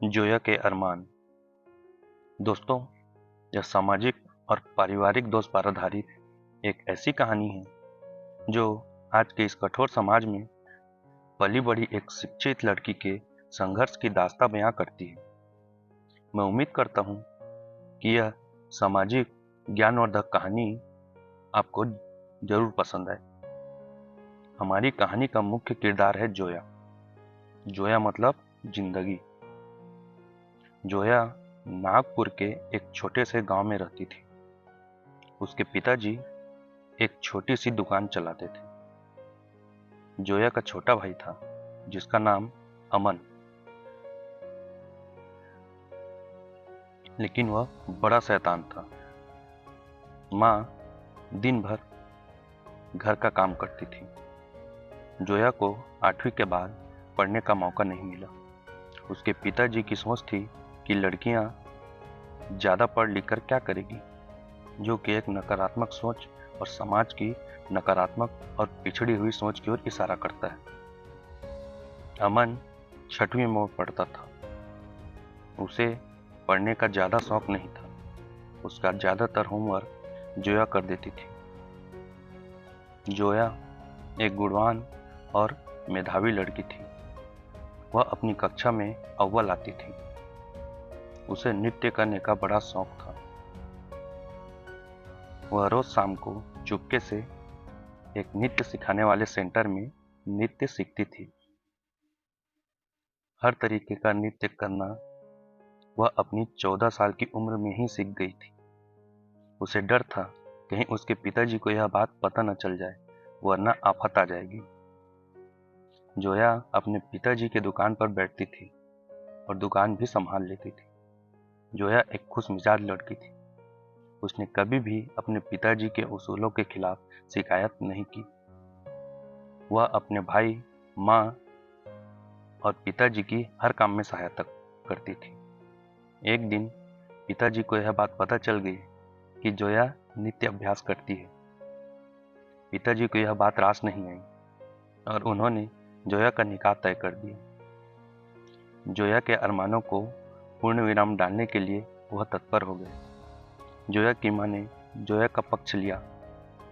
जोया के अरमान। दोस्तों, यह सामाजिक और पारिवारिक दोष पर आधारित एक ऐसी कहानी है जो आज के इस कठोर समाज में पली बड़ी एक शिक्षित लड़की के संघर्ष की दास्तां बयां करती है। मैं उम्मीद करता हूं कि यह सामाजिक ज्ञानवर्धक कहानी आपको जरूर पसंद आए। हमारी कहानी का मुख्य किरदार है जोया। जोया मतलब जिंदगी। जोया नागपुर के एक छोटे से गांव में रहती थी। उसके पिताजी एक छोटी सी दुकान चलाते थे। जोया का छोटा भाई था जिसका नाम अमन, लेकिन वह बड़ा शैतान था। माँ दिन भर घर का काम करती थी। जोया को 8वीं के बाद पढ़ने का मौका नहीं मिला। उसके पिताजी की सोच थी कि लड़कियां ज़्यादा पढ़ लिख कर क्या करेगी, जो कि एक नकारात्मक सोच और समाज की नकारात्मक और पिछड़ी हुई सोच की ओर इशारा करता है। अमन 6वीं में पढ़ता था। उसे पढ़ने का ज़्यादा शौक नहीं था। उसका ज़्यादातर होमवर्क जोया कर देती थी। जोया एक गुणवान और मेधावी लड़की थी। वह अपनी कक्षा में अव्वल आती थी। उसे नृत्य करने का बड़ा शौक था। वह रोज शाम को चुपके से एक नृत्य सिखाने वाले सेंटर में नृत्य सीखती थी। हर तरीके का नृत्य करना वह अपनी 14 साल की उम्र में ही सीख गई थी। उसे डर था कहीं उसके पिताजी को यह बात पता न चल जाए, वरना आफत आ जाएगी। जोया अपने पिताजी के दुकान पर बैठती थी और दुकान भी संभाल लेती थी। जोया एक खुश मिजाज लड़की थी। उसने कभी भी अपने पिताजी के उसूलों के खिलाफ शिकायत नहीं की। वह अपने भाई, माँ और पिताजी की हर काम में सहायता करती थी। एक दिन पिताजी को यह बात पता चल गई कि जोया नृत्य अभ्यास करती है। पिताजी को यह बात रास नहीं आई और उन्होंने जोया का निकाह तय कर दिया। जोया के अरमानों को पूर्ण विराम डालने के लिए वह तत्पर हो गए। जोया की मां ने जोया का पक्ष लिया।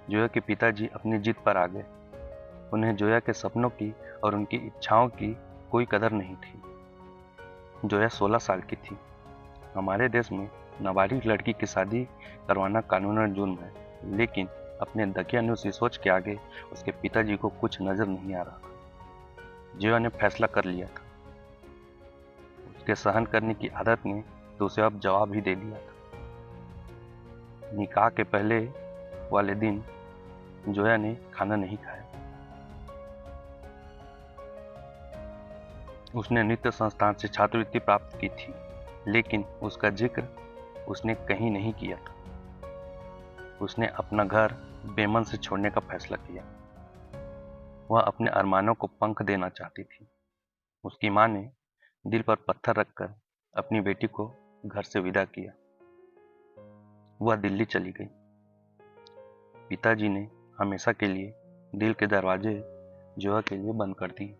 जोया के पिताजी अपनी जिद पर आ गए। उन्हें जोया के सपनों की और उनकी इच्छाओं की कोई कदर नहीं थी। जोया 16 साल की थी। हमारे देश में नाबालिग लड़की की शादी करवाना कानूनन जुर्म है, लेकिन अपने दकियानुसी सोच के आगे उसके पिताजी को कुछ नजर नहीं आ रहा। जोया ने फैसला कर लिया था। उसके सहन करने की आदत ने तो उसे अब जवाब ही दे दिया था। निकाह के पहले वाले दिन जोया ने खाना नहीं खाया। उसने नृत्य संस्थान से छात्रवृत्ति प्राप्त की थी, लेकिन उसका जिक्र उसने कहीं नहीं किया था। उसने अपना घर बेमन से छोड़ने का फैसला किया। वह अपने अरमानों को पंख देना चाहती थी। उसकी मां ने दिल पर पत्थर रखकर अपनी बेटी को घर से विदा किया। वह दिल्ली चली गई। पिताजी ने हमेशा के लिए दिल के दरवाजे जोया के लिए बंद कर दिए।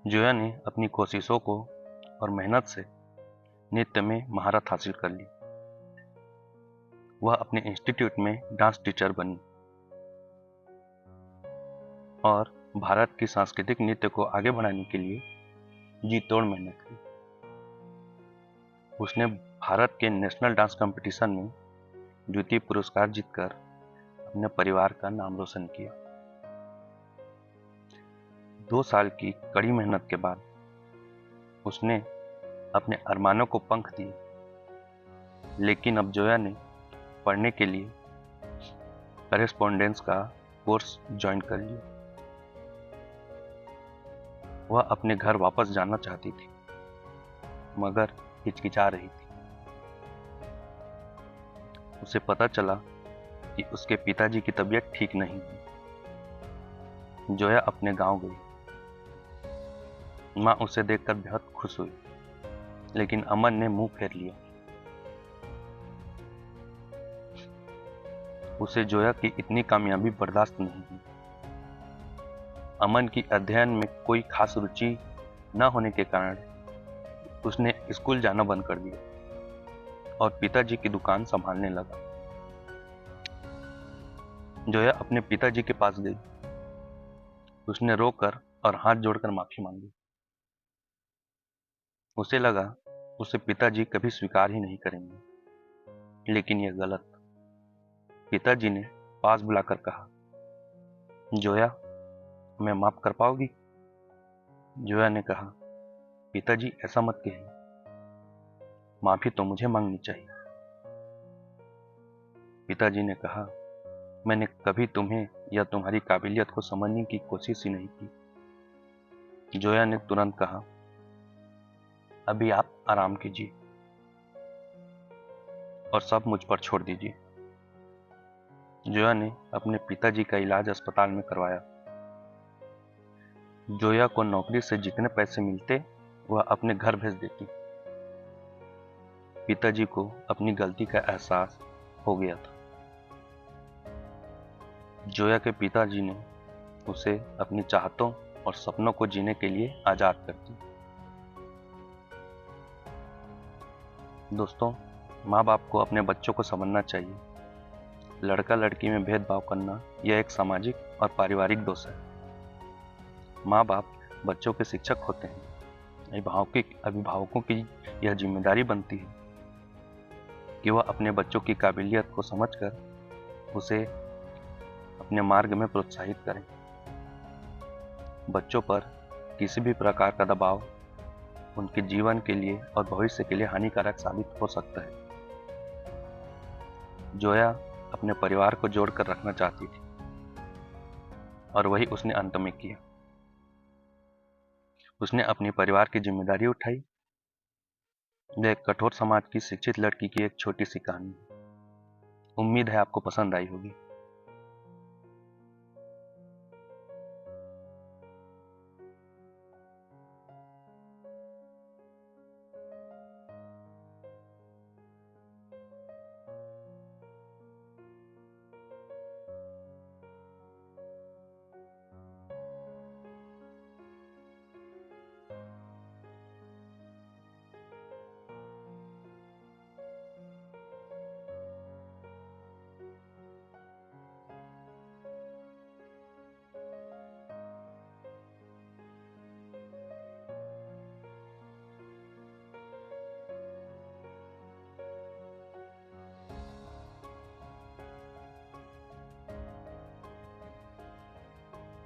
जोया ने अपनी कोशिशों को और मेहनत से नृत्य में महारत हासिल कर ली। वह अपने इंस्टीट्यूट में डांस टीचर बनी और भारत की सांस्कृतिक नृत्य को आगे बढ़ाने के लिए जी तोड़ मेहनत की। उसने भारत के नेशनल डांस कंपटीशन में द्वितीय पुरस्कार जीतकर अपने परिवार का नाम रोशन किया। 2 साल की कड़ी मेहनत के बाद उसने अपने अरमानों को पंख दिए, लेकिन अब जोया ने पढ़ने के लिए करेस्पॉन्डेंस का कोर्स ज्वाइन कर लिया। वह अपने घर वापस जाना चाहती थी, मगर हिचकिचा रही थी। उसे पता चला कि उसके पिताजी की तबीयत ठीक नहीं है। जोया अपने गांव गई। मां उसे देखकर बेहद खुश हुई, लेकिन अमन ने मुंह फेर लिया। उसे जोया की इतनी कामयाबी बर्दाश्त नहीं हुई। अमन की अध्ययन में कोई खास रुचि न होने के कारण उसने स्कूल जाना बंद कर दिया और पिताजी की दुकान संभालने लगा। जोया अपने पिताजी के पास गई। उसने रोकर और हाथ जोड़कर माफी मांगी। उसे लगा उसे पिताजी कभी स्वीकार ही नहीं करेंगे, लेकिन यह गलत। पिताजी ने पास बुलाकर कहा, जोया, मैं माफ कर पाओगी? जोया ने कहा, पिताजी ऐसा मत कहिए, माफी तो मुझे मांगनी चाहिए। पिताजी ने कहा, मैंने कभी तुम्हें या तुम्हारी काबिलियत को समझने की कोशिश ही नहीं की। जोया ने तुरंत कहा, अभी आप आराम कीजिए और सब मुझ पर छोड़ दीजिए। जोया ने अपने पिताजी का इलाज अस्पताल में करवाया। जोया को नौकरी से जितने पैसे मिलते वह अपने घर भेज देती। पिताजी को अपनी गलती का एहसास हो गया था। जोया के पिताजी ने उसे अपनी चाहतों और सपनों को जीने के लिए आजाद कर दिया। दोस्तों, माँ बाप को अपने बच्चों को समझना चाहिए। लड़का लड़की में भेदभाव करना यह एक सामाजिक और पारिवारिक दोष है। माँ बाप बच्चों के शिक्षक होते हैं। अभिभावकों की यह जिम्मेदारी बनती है कि वह अपने बच्चों की काबिलियत को समझकर उसे अपने मार्ग में प्रोत्साहित करें। बच्चों पर किसी भी प्रकार का दबाव उनके जीवन के लिए और भविष्य के लिए हानिकारक साबित हो सकता है। जोया अपने परिवार को जोड़कर रखना चाहती थी और वही उसने अंत में किया। उसने अपने परिवार की जिम्मेदारी उठाई। यह एक कठोर समाज की शिक्षित लड़की की एक छोटी सी कहानी है। उम्मीद है आपको पसंद आई होगी।